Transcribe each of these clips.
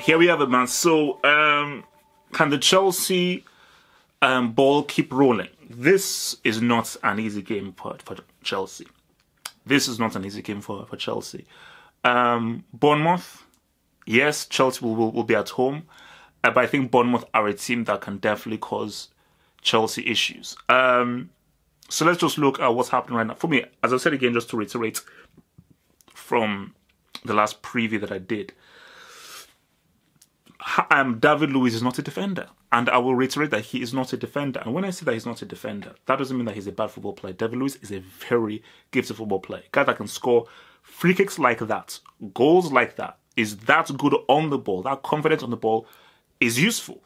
here we have it, man. So, can the Chelsea ball keep rolling? This is not an easy game for Chelsea. This is not an easy game for Chelsea. Bournemouth, yes, Chelsea will be at home. But I think Bournemouth are a team that can definitely cause Chelsea issues. So let's just look at what's happening right now. For me, as I said again, just to reiterate from the last preview that I did, David Luiz is not a defender. And I will reiterate that he is not a defender. And when I say that he's not a defender, that doesn't mean that he's a bad football player. David Luiz is a very gifted football player. A guy that can score free kicks like that, goals like that, is that good on the ball, that confident on the ball, is useful.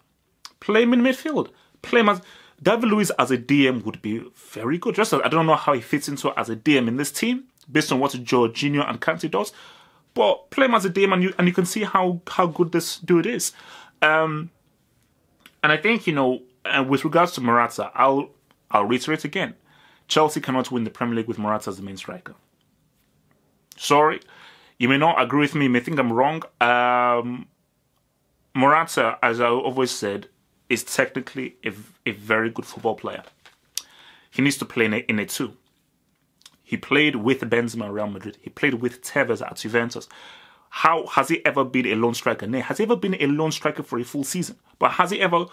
Play him in midfield. Play him as... David Luiz as a DM would be very good. Just I don't know how he fits into as a DM in this team, based on what Jorginho and Kante does. But play him as a DM and you can see how good this dude is. And I think, you know, with regards to Morata, I'll reiterate again. Chelsea cannot win the Premier League with Morata as the main striker. Sorry. You may not agree with me. You may think I'm wrong. Morata, as I always said, is technically a very good football player. He needs to play in a two. He played with Benzema at Real Madrid. He played with Tevez at Juventus. How has he ever been a lone striker? No. Has he ever been a lone striker for a full season? But has he ever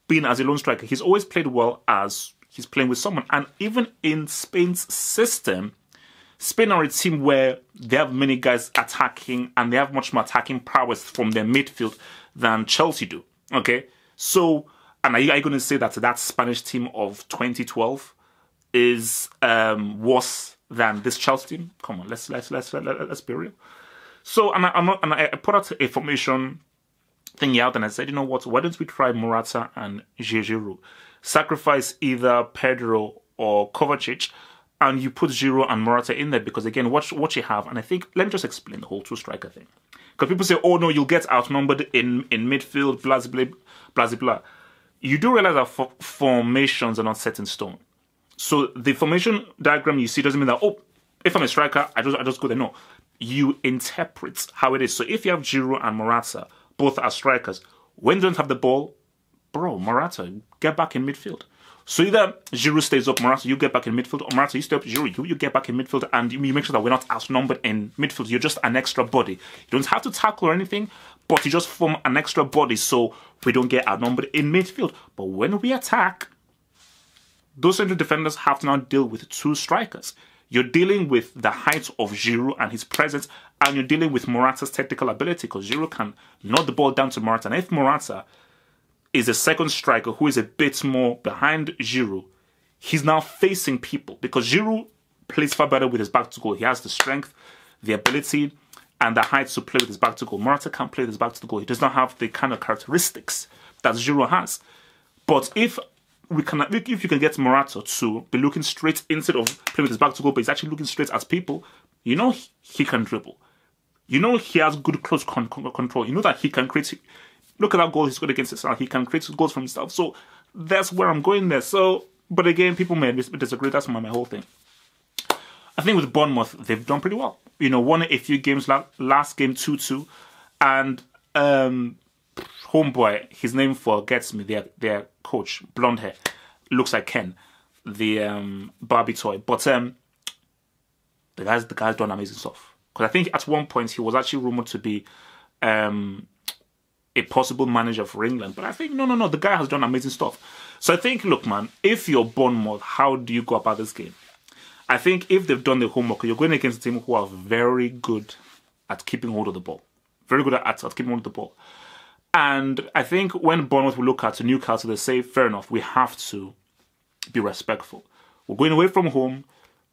been as a lone striker? He's always played well as he's playing with someone. And even in Spain's system, Spain are a team where they have many guys attacking and they have much more attacking prowess from their midfield than Chelsea do. Okay? So, and are you going to say that that Spanish team of 2012 is worse than this Chelsea team? Come on, let's be real. So, and I put out a formation thing out, and I said, you know what? Why don't we try Morata and Giroud? Sacrifice either Pedro or Kovacic, and you put Giroud and Morata in there because again, what you have, and I think let me just explain the whole two striker thing. Because people say, oh no, you'll get outnumbered in midfield, blah blah blah blah. You do realize that formations are not set in stone. So the formation diagram you see doesn't mean that, oh, if I'm a striker, I just go there. No. You interpret how it is. So if you have Giroud and Morata, both are strikers, when they don't have the ball, bro, Morata, get back in midfield. So either Giroud stays up, Morata, you get back in midfield, or Morata, you stay up, Giroud, you get back in midfield, and you make sure that we're not outnumbered in midfield. You're just an extra body. You don't have to tackle or anything, but you just form an extra body so we don't get outnumbered in midfield. But when we attack, those central defenders have to now deal with two strikers. You're dealing with the height of Giroud and his presence, and you're dealing with Morata's technical ability, because Giroud can knock the ball down to Morata. And if Morata is a second striker who is a bit more behind Giroud, he's now facing people, because Giroud plays far better with his back to goal. He has the strength, the ability, and the height to play with his back to goal. Morata can't play with his back to the goal. He does not have the kind of characteristics that Giroud has. But if you can get Morata to be looking straight instead of playing with his back to goal, but he's actually looking straight at people, you know he can dribble. You know he has good close control. You know that he can create... Look at that goal he scored against Arsenal. He can create goals from himself. So that's where I'm going there. So, but again, people may disagree. That's my whole thing. I think with Bournemouth, they've done pretty well. You know, won a few games, last game 2-2. And homeboy, his name forgets me, their coach, blonde hair, looks like Ken, the Barbie toy. But the guy's done amazing stuff. Because I think at one point he was actually rumoured to be a possible manager for England. But I think, no, the guy has done amazing stuff. So I think, look, man, if you're Bournemouth, how do you go about this game? I think if they've done the homework, you're going against a team who are very good at keeping hold of the ball. Very good at keeping hold of the ball. And I think when Bournemouth will look at Newcastle, they say, fair enough, we have to be respectful. We're going away from home.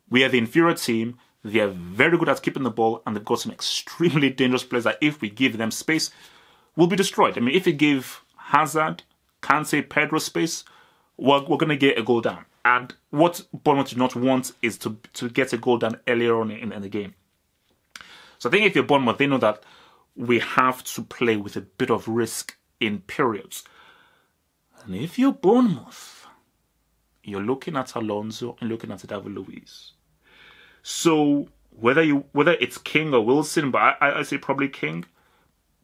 We are the inferior team. They are very good at keeping the ball, and they've got some extremely dangerous players that if we give them space, will be destroyed. I mean, if you give Hazard, Kante, Pedro space, we're going to get a goal down. And what Bournemouth do not want is to get a goal down earlier on in the game. So I think if you're Bournemouth, they know that we have to play with a bit of risk in periods. And if you're Bournemouth, you're looking at Alonso and looking at David Luiz. So whether it's King or Wilson, but I say probably King,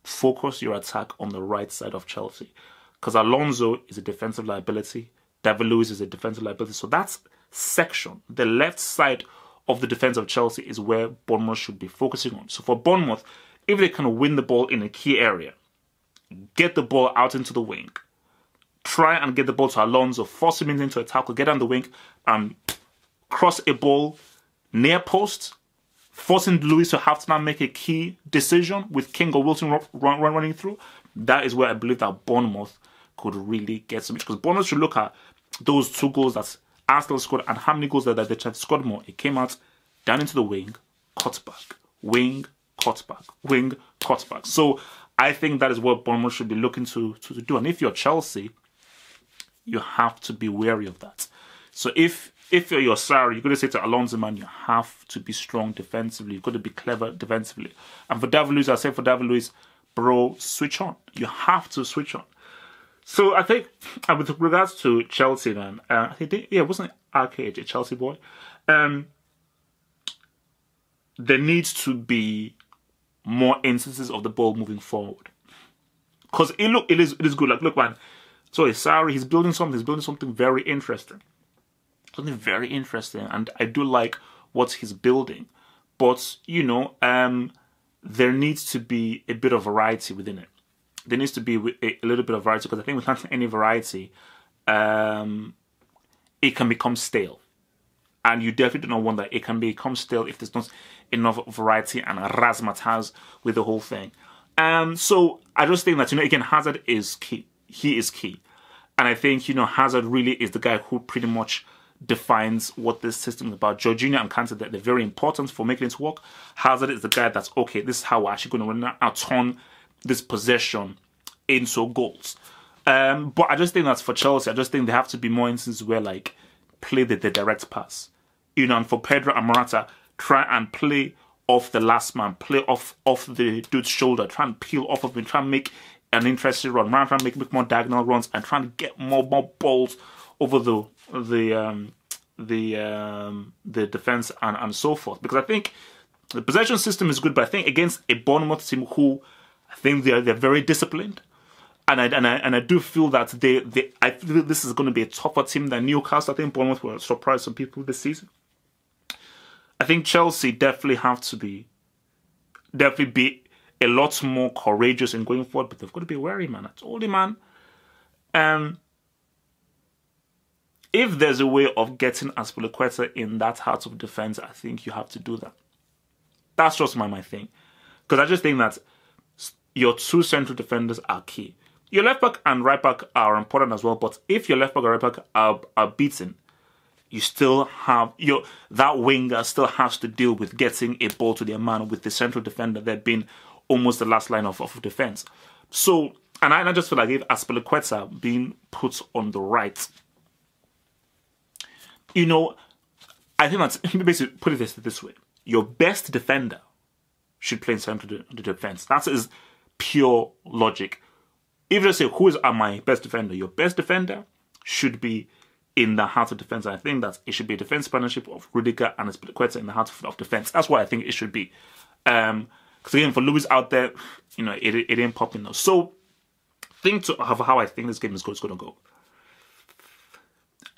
focus your attack on the right side of Chelsea. Because Alonso is a defensive liability. David Luiz is a defensive liability. So that section, the left side of the defense of Chelsea, is where Bournemouth should be focusing on. So for Bournemouth, if they can win the ball in a key area, get the ball out into the wing, try and get the ball to Alonso, force him into a tackle, get on the wing, and cross a ball near post, forcing Luiz to have to now make a key decision with King or Wilson running through. That is where I believe that Bournemouth could really get some. Because Bournemouth should look at those 2 goals that Arsenal scored and how many goals that they tried to score more. It came out down into the wing, cut back, wing, cut back, wing, cut back. So I think that is what Bournemouth should be looking to do. And if you're Chelsea, you have to be wary of that. So if you're Sarri, you're going to say to Alonso, man, you have to be strong defensively. You've got to be clever defensively. And for David Luiz, I say for David Luiz, bro, switch on. You have to switch on. So I think with regards to Chelsea, man, I think wasn't RKH a Chelsea boy? There needs to be more instances of the ball moving forward. Because it is good. Like, look, man. So Sarri, he's building something very interesting. Something very interesting. And I do like what he's building. But, there needs to be a bit of variety within it. There needs to be a little bit of variety, because I think without any variety, it can become stale. And you definitely don't want that. It can become stale if there's not enough variety and razzmatazz with the whole thing. So I just think that, again, Hazard is key. He is key. And I think, Hazard really is the guy who pretty much defines what this system is about. Jorginho and Kante, they're very important for making it work. Hazard is the guy that's, okay, this is how we're actually going to turn this possession into goals. But I just think that's for Chelsea. I just think there have to be more instances where, like, play the direct pass. And for Pedro and Morata, try and play off the last man, play off the dude's shoulder, try and peel off of him, try and make an interesting run, try and make more diagonal runs, and try and get more balls over the defense and so forth. Because I think the possession system is good, but I think against a Bournemouth team who I think they're very disciplined, and I do feel that I feel this is going to be a tougher team than Newcastle. I think Bournemouth will surprise some people this season. I think Chelsea definitely be a lot more courageous in going forward, but they've got to be wary, man. I told you, man. If there's a way of getting Azpilicueta in that heart of defense, I think you have to do that. That's just my thing. Because I just think that your 2 central defenders are key. Your left back and right back are important as well, but if your left back and right back are beaten, you still have that winger still has to deal with getting a ball to their man, with the central defender there being almost the last line of defense. So, and I just feel like if Azpilicueta being put on the right, I think that's basically, put it this way: your best defender should play in central defense. That is pure logic. If you say, who is my best defender? Your best defender should be in the heart of defense. I think that it should be a defense partnership of Rudiger and Azpilicueta in the heart of defense. That's what I think it should be. Because again, for Luiz out there, it ain't popping though. So, think of how I think this game is going to go.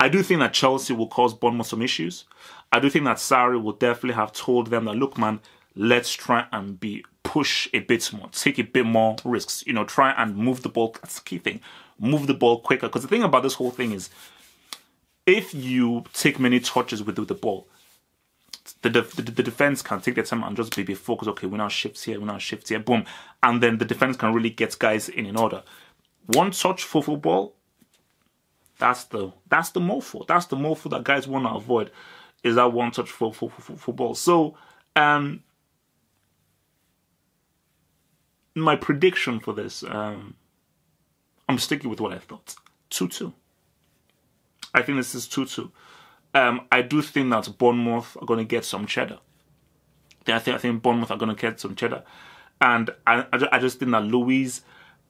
I do think that Chelsea will cause Bournemouth some issues. I do think that Sarri will definitely have told them that, look, man, let's try and push a bit more, take a bit more risks. Try and move the ball. That's the key thing. Move the ball quicker. Because the thing about this whole thing is, if you take many touches with the ball, the defense can take their time and just be focused. Okay, we now shift here, boom. And then the defense can really get guys in order. One touch for football, that's the mofo. That's the mofo that guys want to avoid, is that one touch for football. So, my prediction for this, I'm sticking with what I thought. 2-2. I think this is 2-2. I do think that Bournemouth are going to get some cheddar. I think Bournemouth are going to get some cheddar. And I just think that Luiz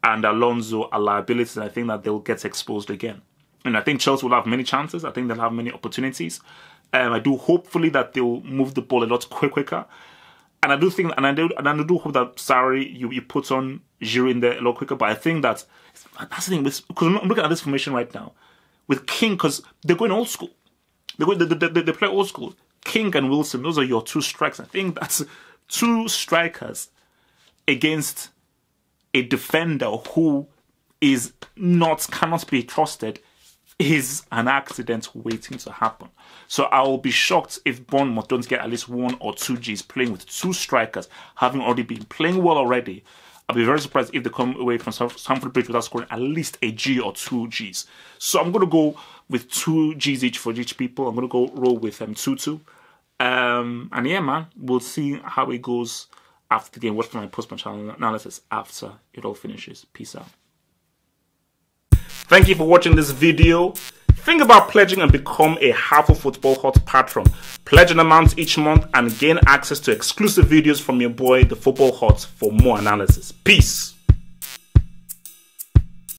and Alonso are liabilities, and I think that they'll get exposed again. And I think Chelsea will have many chances. I think they'll have many opportunities. I do hopefully that they'll move the ball a lot quicker. And I do think, and I do hope that Sarri, you put on Giroud in there a lot quicker. But I think that's the thing, because I'm looking at this formation right now with King, because they're going old school. They play old school. King and Wilson, those are your two strikes. I think that's two strikers against a defender who cannot be trusted, is an accident waiting to happen. So I will be shocked if Bournemouth don't get at least 1 or 2 Gs playing with 2 strikers, having already been playing well already. I'll be very surprised if they come away from Stamford Bridge without scoring at least a G or 2 Gs. So I'm going to go with 2 Gs each for each people. I'm going to go roll with 2-2. And yeah, man, we'll see how it goes after the game. Watch my post-match analysis after it all finishes. Peace out. Thank you for watching this video. Think about pledging and become a Half Football Hut patron. Pledge an amount each month and gain access to exclusive videos from your boy, the Football Hut, for more analysis. Peace.